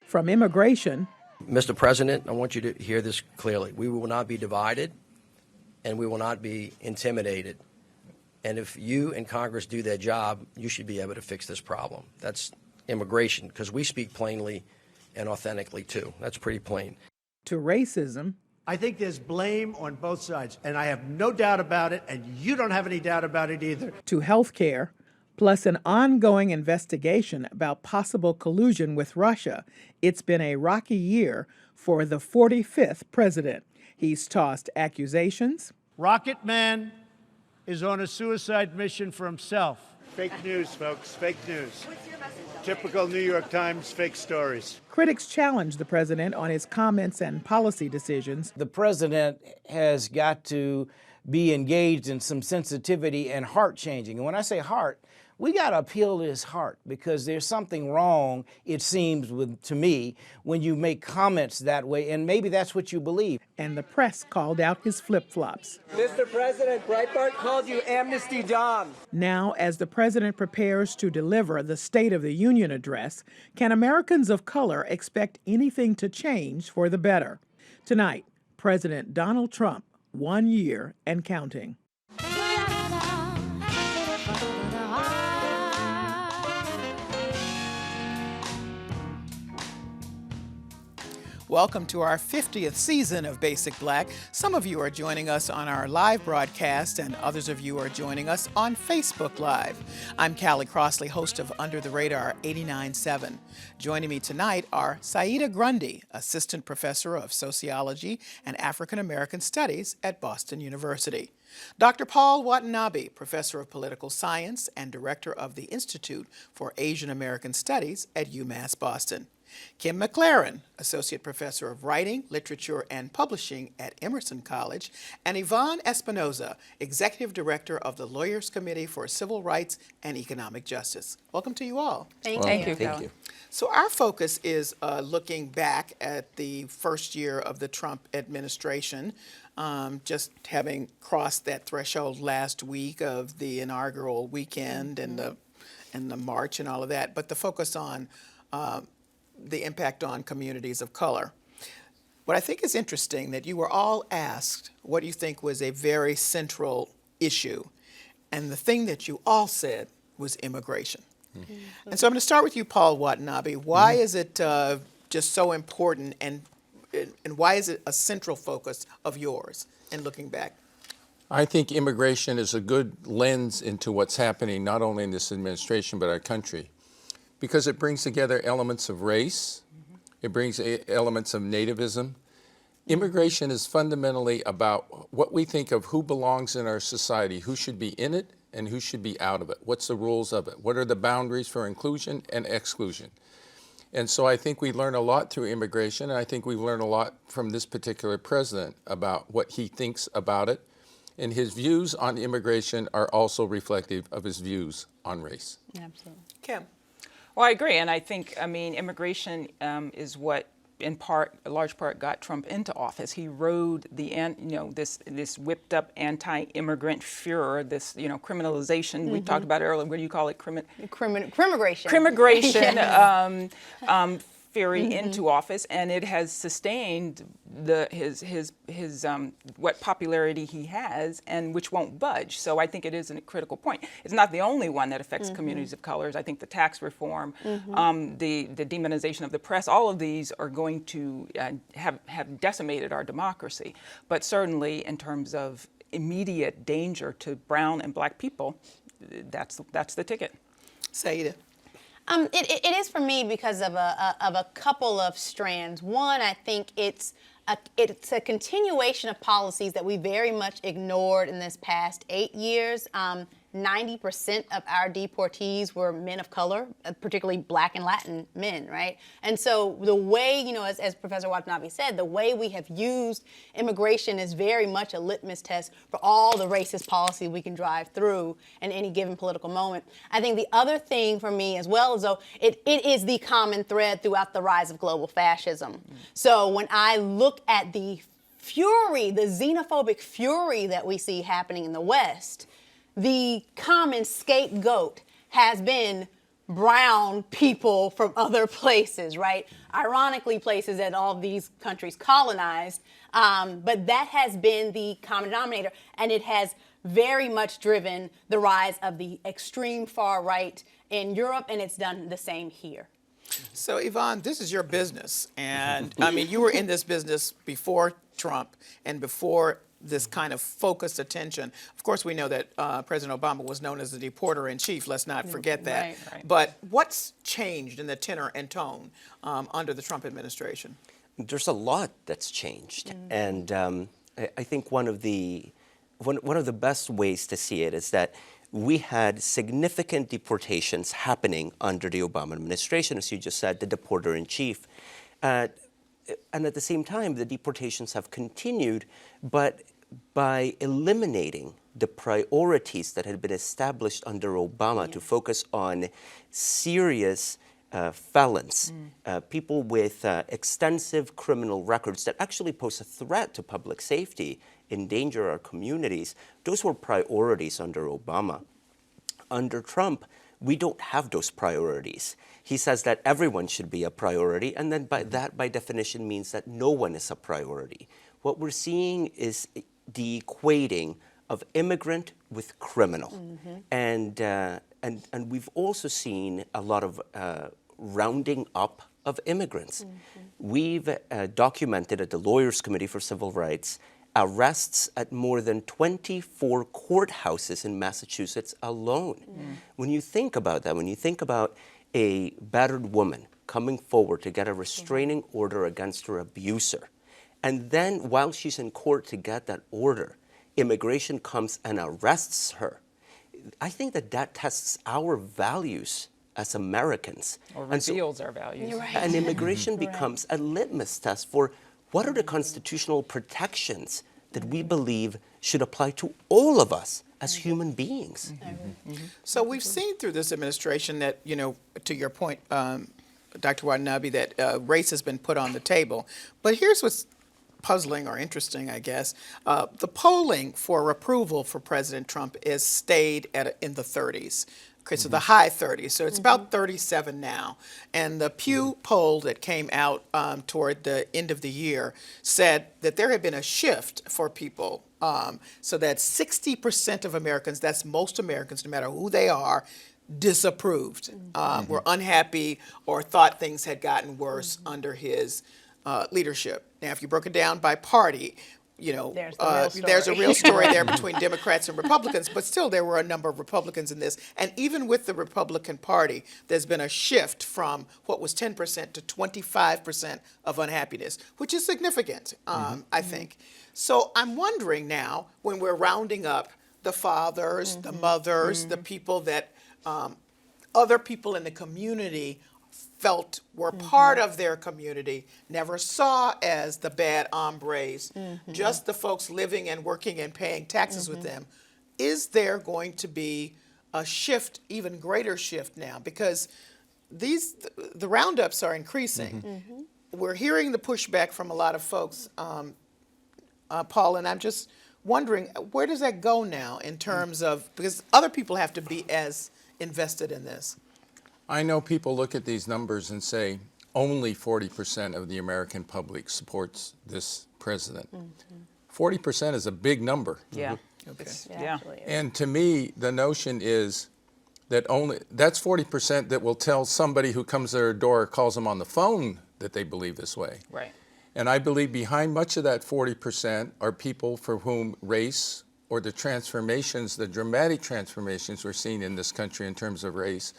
From immigration. Mr. President, I want you to hear this clearly. We will not be divided, and we will not be intimidated. And if you and Congress do their job, you should be able to fix this problem. That's immigration, because we speak plainly and authentically, too. That's pretty plain. To racism. I think there's blame on both sides, and I have no doubt about it, and you don't have any doubt about it either. To health care, plus an ongoing investigation about possible collusion with Russia. It's been a rocky year for the 45th president. He's tossed accusations. Rocket Man is on a suicide mission for himself. Fake news, folks, fake news. What's your message? Typical New York Times fake stories. Critics challenge the president on his comments and policy decisions. The president has got to be engaged in some sensitivity and heart changing. And when I say heart, we got to appeal to his heart, because there's something wrong, it seems, to me, when you make comments that way, and maybe that's what you believe. And the press called out his flip-flops. Mr. President, Breitbart called you Amnesty John. Now, as the president prepares to deliver the State of the Union address, can Americans of color expect anything to change for the better? Tonight, President Donald Trump, 1 year and counting. Welcome to our 50th season of Basic Black. Some of you are joining us on our live broadcast, and others of you are joining us on Facebook Live. I'm Callie Crossley, host of Under the Radar 89.7. Joining me tonight are Saida Grundy, Assistant Professor of Sociology and African American Studies at Boston University. Dr. Paul Watanabe, Professor of Political Science and Director of the Institute for Asian American Studies at UMass Boston. Kim McLarin, Associate Professor of Writing, Literature, and Publishing at Emerson College, and Yvonne Espinoza, Executive Director of the Lawyers Committee for Civil Rights and Economic Justice. Welcome to you all. Thank you. So our focus is looking back at the first year of the Trump administration, just having crossed that threshold last week of the inaugural weekend and the march and all of that, but the focus on the impact on communities of color. What I think is interesting that you were all asked what you think was a very central issue, and the thing that you all said was immigration. Mm-hmm. And so I'm going to start with you, Paul Watanabe. Why is it just so important, and why is it a central focus of yours in looking back? I think immigration is a good lens into what's happening not only in this administration but our country, because it brings together elements of race, it brings elements of nativism. Immigration is fundamentally about what we think of who belongs in our society, who should be in it and who should be out of it. What's the rules of it? What are the boundaries for inclusion and exclusion? And so I think we learn a lot through immigration, and I think we've learned a lot from this particular president about what he thinks about it. And his views on immigration are also reflective of his views on race. Absolutely. Kim? Well, I agree, and I think, immigration is what, in part, a large part, got Trump into office. He rode this whipped up anti-immigrant furor, this, criminalization. We talked about it earlier. What do you call it? Crimmigration. Crimmigration. Fury into office, and it has sustained his what popularity he has, and which won't budge. So I think it is a critical point. It's not the only one that affects communities of colors. I think the tax reform, the demonization of the press, all of these are going to have decimated our democracy. But certainly, in terms of immediate danger to brown and black people, that's the ticket. Saida? It is for me because of a couple of strands. One, I think it's a continuation of policies that we very much ignored in this past 8 years. 90% of our deportees were men of color, particularly Black and Latin men, right? And so the way, as Professor Watanabe said, the way we have used immigration is very much a litmus test for all the racist policy we can drive through in any given political moment. I think the other thing for me as well is, though, it is the common thread throughout the rise of global fascism. So when I look at the fury, the xenophobic fury that we see happening in the West, the common scapegoat has been brown people from other places, right? Ironically, places that all of these countries colonized. But that has been the common denominator, and it has very much driven the rise of the extreme far right in Europe, and it's done the same here. So, Yvonne, this is your business. And I mean, you were in this business before Trump and before this kind of focused attention. Of course, we know that President Obama was known as the deporter in chief. Let's not forget that. Right. But what's changed in the tenor and tone under the Trump administration? There's a lot that's changed. And I think one of the best ways to see it is that we had significant deportations happening under the Obama administration, as you just said, the deporter-in-chief. And at the same time, the deportations have continued, but by eliminating the priorities that had been established under Obama to focus on serious felons, people with extensive criminal records that actually pose a threat to public safety, endanger our communities, those were priorities under Obama. Under Trump, we don't have those priorities. He says that everyone should be a priority, and then by definition means that no one is a priority. What we're seeing is the equating of immigrant with criminal. And we've also seen a lot of rounding up of immigrants. We've documented at the Lawyers Committee for Civil Rights arrests at more than 24 courthouses in Massachusetts alone. When you think about that, when you think about a battered woman coming forward to get a restraining order against her abuser, and then while she's in court to get that order, immigration comes and arrests her, I think that tests our values as Americans. Or reveals our values. You're right. And immigration becomes a litmus test for what are the constitutional protections that we believe should apply to all of us as human beings. So we've seen through this administration that, you know, to your point, Dr. Watanabe, that race has been put on the table. But here's what's puzzling or interesting, I guess. The polling for approval for President Trump is stayed in the 30s. Okay, so the high 30s. So it's about 37 now. And the Pew poll that came out toward the end of the year said that there had been a shift for people. So that 60% of Americans, that's most Americans, no matter who they are, disapproved, were unhappy or thought things had gotten worse under his leadership. Now, if you broke it down by party, you know, there's a real story there between Democrats and Republicans, but still there were a number of Republicans in this. And even with the Republican Party, there's been a shift from what was 10% to 25% of unhappiness, which is significant, I think. So I'm wondering now, when we're rounding up the fathers, the mothers, the people that other people in the community felt were part of their community, never saw as the bad hombres, just the folks living and working and paying taxes with them. Is there going to be a shift, even greater shift now? Because the roundups are increasing. We're hearing the pushback from a lot of folks, Paul, and I'm just wondering, where does that go now in terms of, because other people have to be as invested in this? I know people look at these numbers and say only 40% of the American public supports this president. 40% is a big number. Yeah. Okay. Yeah. And to me, the notion is that that's 40% that will tell somebody who comes to their door or calls them on the phone that they believe this way. Right. And I believe behind much of that 40% are people for whom race or the transformations, the dramatic transformations we're seeing in this country in terms of race,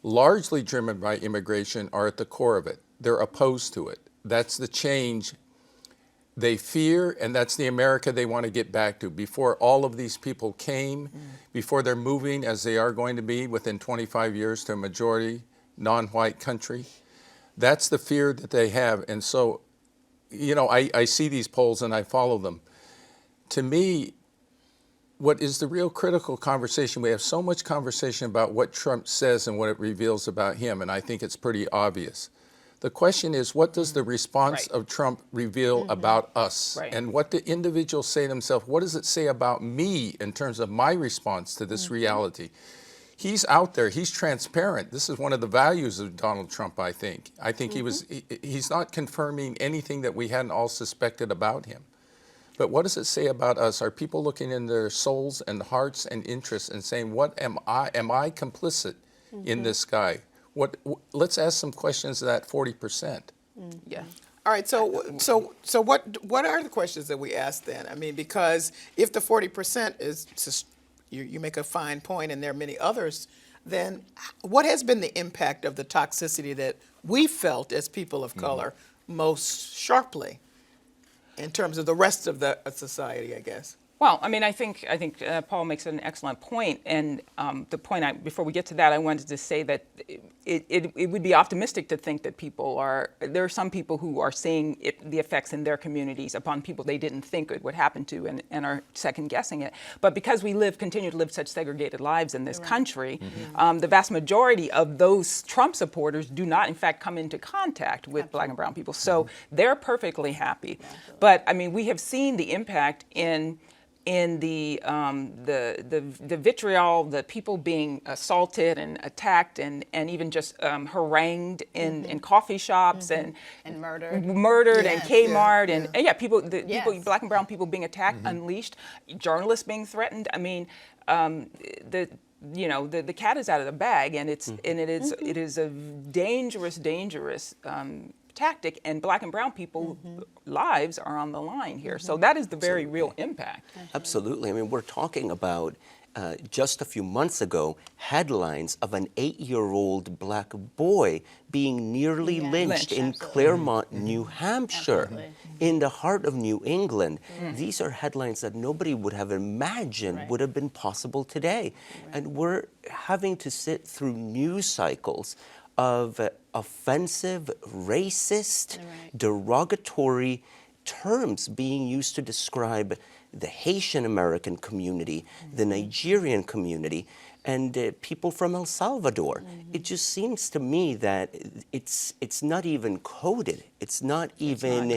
largely driven by immigration, are at the core of it. They're opposed to it. That's the change they fear, and that's the America they want to get back to. Before all of these people came, before they're moving, as they are going to be within 25 years, to a majority non-white country, that's the fear that they have. And so, you know, I see these polls and I follow them. To me, what is the real critical conversation? We have so much conversation about what Trump says and what it reveals about him, and I think it's pretty obvious. The question is, what does the response of Trump reveal about us? And what do individuals say to themselves? What does it say about me in terms of my response to this reality? he's out there. He's transparent. This is one of the values of Donald Trump, I think. I think he's not confirming anything that we hadn't all suspected about him. But what does it say about us? Are people looking in their souls and hearts and interests and saying, what am I? Am I complicit in this guy? Let's ask some questions to that 40%. Yeah. All right, so what are the questions that we ask then? I mean, because if the 40% is just, you make a fine point, and there are many others, then what has been the impact of the toxicity that we felt as people of color most sharply in terms of the rest of the society, I guess? Well, I mean, I think Paul makes an excellent point, and the point before we get to that, I wanted to say that it would be optimistic to think that there are some people who are seeing the effects in their communities upon people they didn't think it would happen to, and are second guessing it. But because we continue to live such segregated lives in this country, the vast majority of those Trump supporters do not, in fact, come into contact with Black and brown people, so they're perfectly happy. But I mean, we have seen the impact in the vitriol, the people being assaulted and attacked and even just harangued in coffee shops and murdered and Kmart and people Black and brown people being attacked, unleashed, journalists being threatened. I mean, the cat is out of the bag, and it is a dangerous tactic, and Black and brown people lives are on the line here. So that is the very real impact. Absolutely. I mean, we're talking about just a few months ago, headlines of an 8-year-old Black boy being nearly lynched in Claremont, New Hampshire, in the heart of New England. These are headlines that nobody would have imagined would have been possible today. And we're having to sit through news cycles of offensive, racist, derogatory terms being used to describe the Haitian American community, the Nigerian community, and people from El Salvador. It just seems to me that it's not even coded. It's not even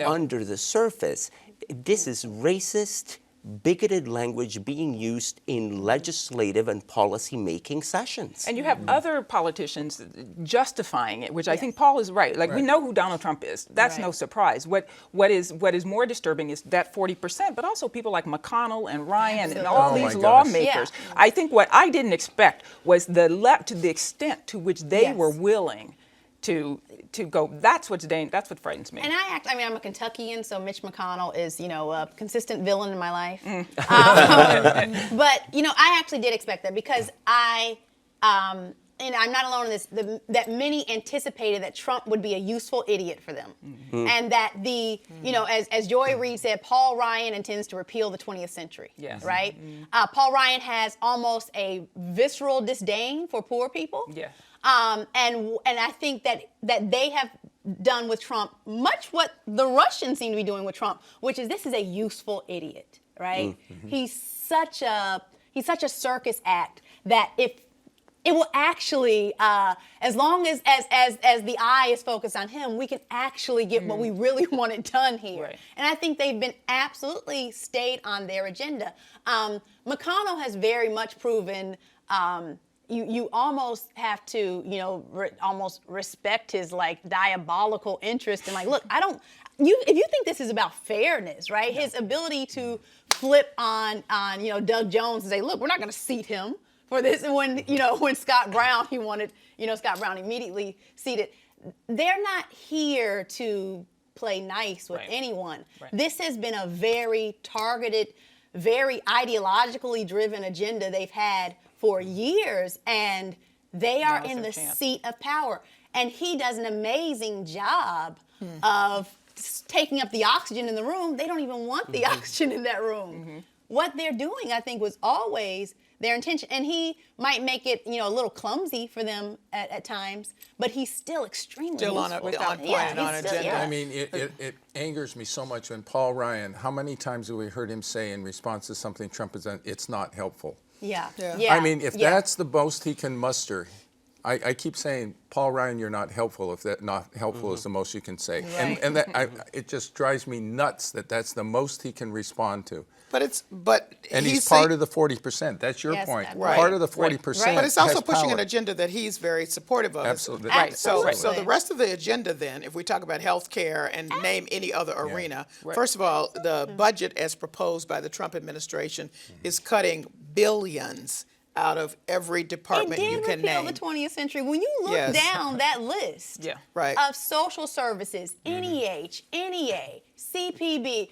under the surface. This is racist, bigoted language being used in legislative and policy-making sessions. And you have other politicians justifying it, which I think Paul is right. Like, we know who Donald Trump is. That's no surprise. What is more disturbing is that 40%, but also people like McConnell and Ryan and all these lawmakers. I think what I didn't expect was to the extent to which they were willing to go. That's what frightens me. And I'm a Kentuckian, so Mitch McConnell is, a consistent villain in my life. But, I actually did expect that, because and I'm not alone in this, that many anticipated that Trump would be a useful idiot for them. And that as Joy Reid said, Paul Ryan intends to repeal the 20th century, right? Paul Ryan has almost a visceral disdain for poor people. And I think that they have done with Trump much what the Russians seem to be doing with Trump, which is, this is a useful idiot, right? He's such a circus act that if it will actually, as long as the eye is focused on him, we can actually get what we really wanted done here. And I think they've been absolutely stayed on their agenda. McConnell has very much proven. You almost have to, almost respect his diabolical interest, and look, if you think this is about fairness, right? His ability to flip on Doug Jones and say, look, we're not going to seat him for this. And when Scott Brown, he wanted, Scott Brown immediately seated. They're not here to play nice with anyone. This has been a very targeted, very ideologically driven agenda they've had for years, and they are in the seat of power. And he does an amazing job of taking up the oxygen in the room. They don't even want the oxygen in that room. What they're doing, I think, was always their intention. And he might make it, a little clumsy for them at times, but he's still extremely on point and on agenda. I mean, it angers me so much when Paul Ryan, how many times have we heard him say in response to something Trump has done, it's not helpful. Yeah. I mean, if that's the most he can muster, I keep saying, Paul Ryan, you're not helpful. If that not helpful is the most you can say, and that it just drives me nuts that that's the most he can respond to. And he's part of the 40%. That's your point. Right. Part of the 40%. But it's also has pushing power. an agenda that he's very supportive of. Absolutely. Right. So Absolutely. the rest of the agenda then, if we talk about health care and name any other arena, first of all, the budget as proposed by the Trump administration is cutting billions out of every department you can name. The 20th century. When you look down that list of social services, NEH, NEA, CPB,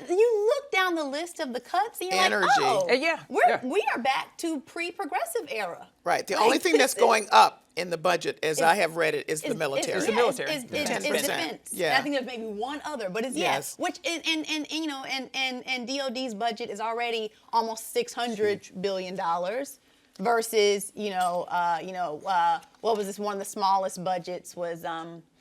you look down the list of the cuts and you're like, we are back to pre-progressive era. Right. The only thing that's going up in the budget, as I have read it, is the military. It's the military. Is defense. Yeah. I think there's maybe one other, but it's which is, and DOD's budget is already almost $600 billion. Versus, what was this? One of the smallest budgets was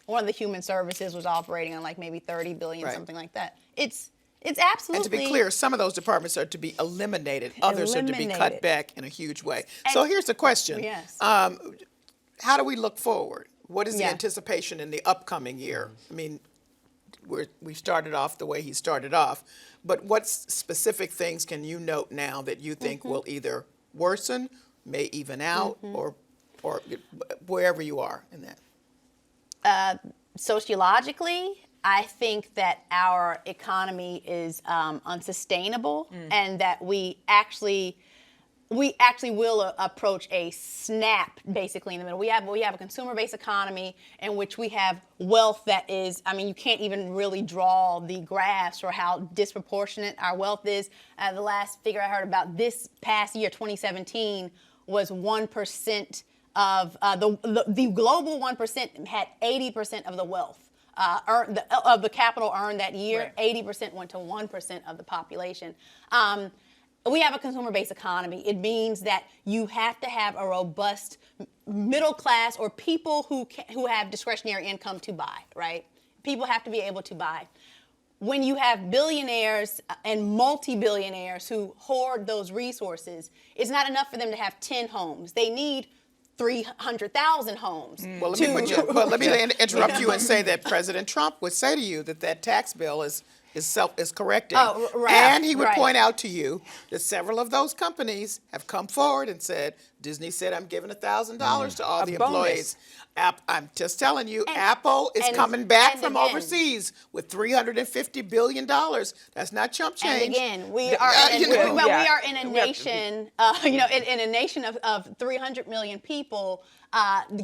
one of the human services was operating on like maybe 30 billion, something like that. It's absolutely. And to be clear, some of those departments are to be eliminated. Others are to be cut back in a huge way. So here's the question. Yes. How do we look forward? What is the anticipation in the upcoming year? I mean, we started off the way he started off, but what specific things can you note now that you think will either worsen, may even out, or wherever you are in that? Sociologically, I think that our economy is unsustainable, and that we actually will approach a snap basically in the middle. We have a consumer-based economy in which we have wealth that is, you can't even really draw the graphs for how disproportionate our wealth is. The last figure I heard about this past year, 2017, was 1% of the global 1% had 80% of the wealth. Of the capital earned that year, 80% went to 1% of the population. We have a consumer-based economy. It means that you have to have a robust middle class or people who have discretionary income to buy, right? People have to be able to buy. When you have billionaires and multi-billionaires who hoard those resources, it's not enough for them to have 10 homes. They need 300,000 homes. Well, let me interrupt you and say that President Trump would say to you that tax bill is correcting. Oh, right. And he would point out to you that several of those companies have come forward and said, Disney said, I'm giving $1,000 to all the employees. I'm just telling you, Apple is coming back from overseas with $350 billion. That's not chump change. And again, we are in a nation, in a nation of 300 million people.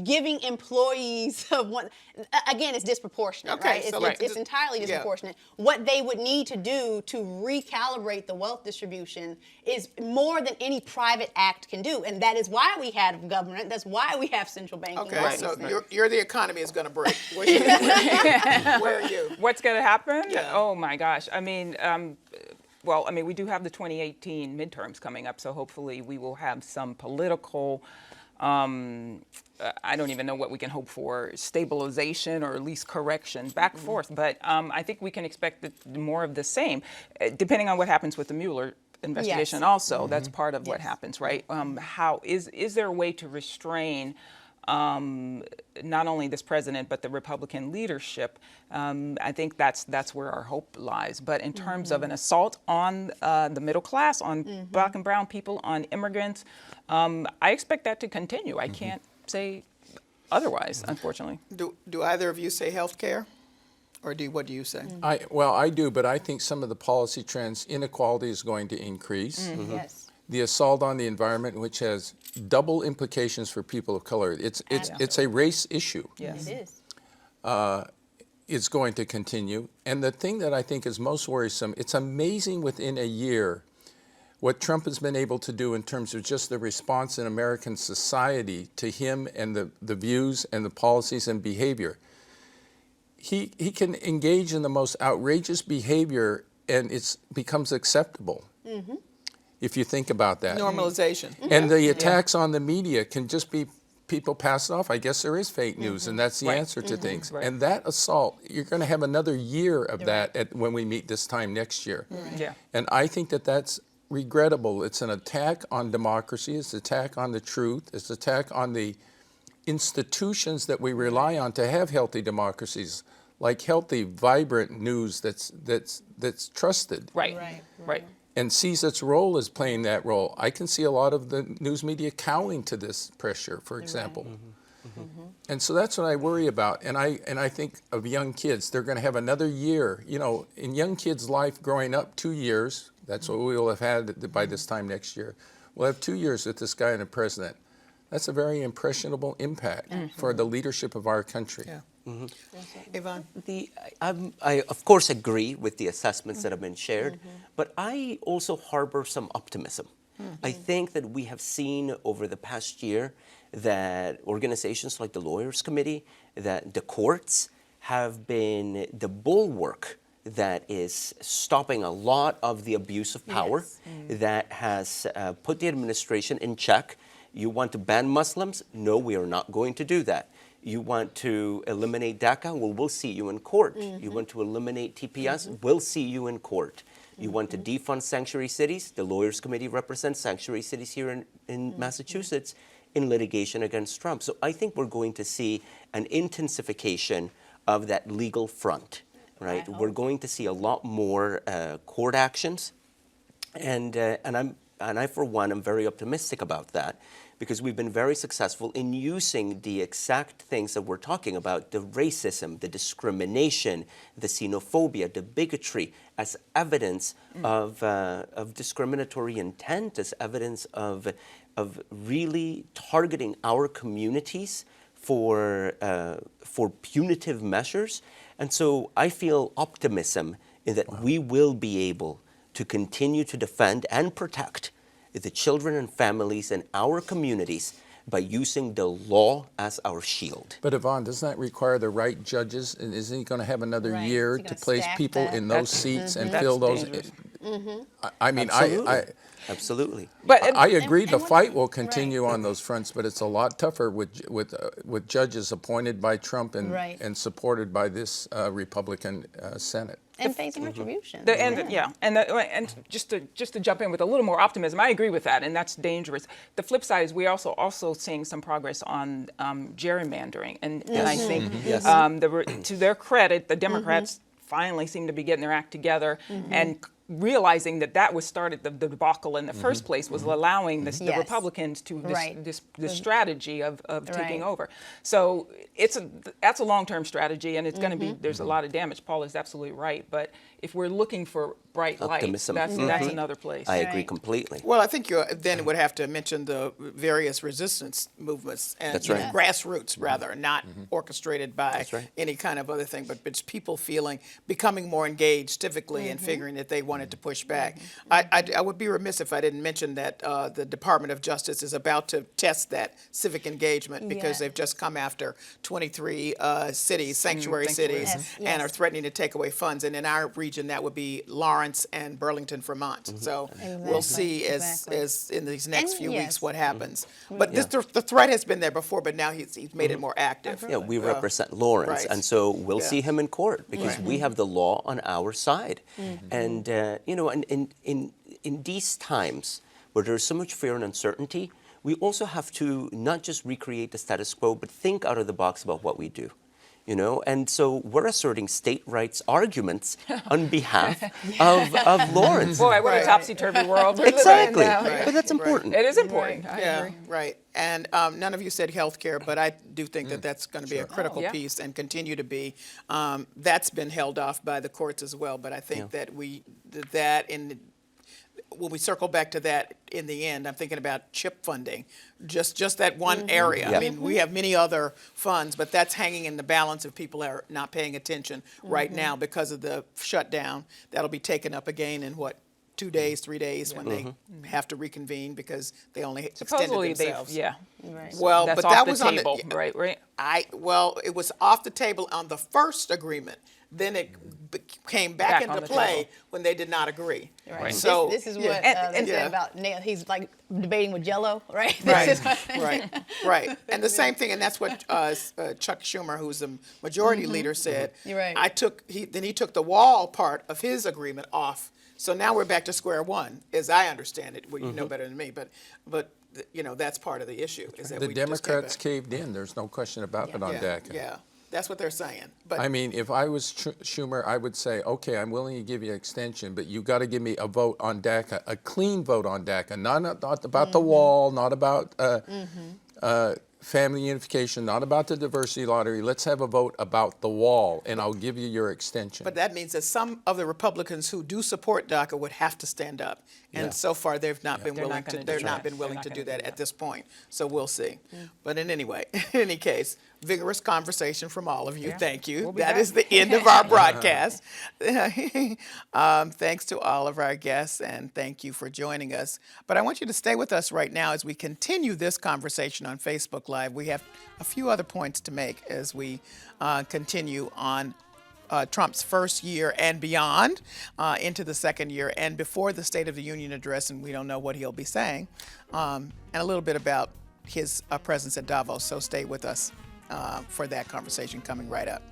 Giving employees again, it's disproportionate, right? It's entirely disproportionate. What they would need to do to recalibrate the wealth distribution is more than any private act can do, and that is why we have government. That's why we have central banking. Okay, so you're the economy is going to break. Where are you? What's going to happen? Yeah. Oh my gosh! we do have the 2018 midterms coming up, so hopefully we will have some political. I don't even know what we can hope for, stabilization or at least correction, back forth. But I think we can expect more of the same, depending on what happens with the Mueller investigation also. That's part of what happens, right? How is there a way to restrain not only this president, but the Republican leadership? I think that's where our hope lies. But in terms of an assault on the middle class, on black and brown people, on immigrants, I expect that to continue. I can't say otherwise, unfortunately. Do either of you say health care? Or what do you say? I do, but I think some of the policy trends, inequality is going to increase. Yes. The assault on the environment, which has double implications for people of color. It's a race issue. Yes. It is. It's going to continue. And the thing that I think is most worrisome, it's amazing within a year what Trump has been able to do in terms of just the response in American society to him and the views and the policies and behavior. He can engage in the most outrageous behavior and it becomes acceptable. If you think about that. Normalization. And the attacks on the media can just be people pass it off. I guess there is fake news, and that's the answer to things. Right. And that assault, you're going to have another year of that when we meet this time next year. Yeah. And I think that's regrettable. It's an attack on democracy. It's an attack on the truth. It's an attack on the institutions that we rely on to have healthy democracies, like healthy, vibrant news that's trusted. Right. And sees its role as playing that role. I can see a lot of the news media cowing to this pressure, for example. And so that's what I worry about. And I think of young kids. They're going to have another year. You know, in young kids' life growing up, 2 years, that's what we will have had by this time next year. We'll have 2 years with this guy and a president. That's a very impressionable impact for the leadership of our country. Yeah. Yvonne? I, of course, agree with the assessments that have been shared, but I also harbor some optimism. I think that we have seen over the past year that organizations like the Lawyers Committee, that the courts have been the bulwark that is stopping a lot of the abuse of power, that has put the administration in check. You want to ban Muslims? No, we are not going to do that. You want to eliminate DACA? Well, we'll see you in court. You want to eliminate TPS? We'll see you in court. You want to defund sanctuary cities? The Lawyers Committee represents sanctuary cities here in Massachusetts in litigation against Trump. So I think we're going to see an intensification of that legal front, right? We're going to see a lot more court actions. And I, for one, am very optimistic about that, because we've been very successful in using the exact things that we're talking about, the racism, the discrimination, the xenophobia, the bigotry, as evidence of discriminatory intent, as evidence of really targeting our communities for punitive measures. And so I feel optimism in that we will be able to continue to defend and protect the children and families in our communities by using the law as our shield. But Yvonne, doesn't that require the right judges? And isn't he going to have another year to place people in those seats and fill those? I mean, Absolutely. But I agree. The fight will continue on those fronts, but it's a lot tougher with judges appointed by Trump and supported by this Republican Senate. And facing retribution. And just to jump in with a little more optimism, I agree with that, and that's dangerous. The flip side is we also seeing some progress on gerrymandering, and I think to their credit, the Democrats finally seem to be getting their act together and realizing that was started, the debacle in the first place was allowing the Republicans to this strategy of taking over. So that's a long-term strategy, and it's going to be, there's a lot of damage. Paul is absolutely right, but if we're looking for bright lights, that's another place. I agree completely. Well, I think you then would have to mention the various resistance movements and grassroots, rather, not orchestrated by any kind of other thing, but it's people becoming more engaged civically and figuring that they wanted to push back. I would be remiss if I didn't mention that the Department of Justice is about to test that civic engagement because they've just come after 23 cities, sanctuary cities, and are threatening to take away funds. And in our region, that would be Lawrence and Burlington, Vermont. So we'll see as in these next few weeks what happens. But the threat has been there before, but now he's made it more active. Yeah, we represent Lawrence, and so we'll see him in court because we have the law on our side. And in these times where there's so much fear and uncertainty, we also have to not just recreate the status quo, but think out of the box about what we do. And so we're asserting state rights arguments on behalf of Lawrence. Boy, what a topsy-turvy world we're exactly, living in now. But that's important. It is important. I agree. Right. And none of you said health care, but I do think that that's going to be a critical piece and continue to be. That's been held off by the courts as well, but I think that when we circle back to that in the end, I'm thinking about CHIP funding, just that one area. I mean, we have many other funds, but that's hanging in the balance if people are not paying attention right now because of the shutdown. That'll be taken up again in 2 days, 3 days when they have to reconvene because they only supposedly extended themselves. Well, that's but that was on the table, right? It was off the table on the first agreement. Then it came back into play when they did not agree. Right. So this is what they said about Neil. He's like debating with Jell-O, right? Right. And the same thing, and that's what Chuck Schumer, who's the majority leader, said. You're right. He took the wall part of his agreement off. So now we're back to square one, as I understand it. Well, you know better than me, but that's part of the issue. Is that The we just Democrats can't caved in. There's no question about it on DACA. Yeah, that's what they're saying. But I mean, if I was Schumer, I would say, okay, I'm willing to give you an extension, but you got to give me a vote on DACA, a clean vote on DACA, not about the wall, not about family unification, not about the diversity lottery. Let's have a vote about the wall, and I'll give you your extension. But that means that some of the Republicans who do support DACA would have to stand up, and so far they've not been They're willing not to. gonna They're do not that. been willing They're to not do gonna that do at that. this point. So we'll see. But in any case, vigorous conversation from all of you. Yeah. Thank you. We'll be That back. is the end of our broadcast. Thanks to all of our guests, and thank you for joining us. But I want you to stay with us right now as we continue this conversation on Facebook Live. We have a few other points to make as we continue on Trump's first year and beyond, into the second year and before the State of the Union address, and we don't know what he'll be saying, and a little bit about his presence at Davos. So stay with us for that conversation coming right up.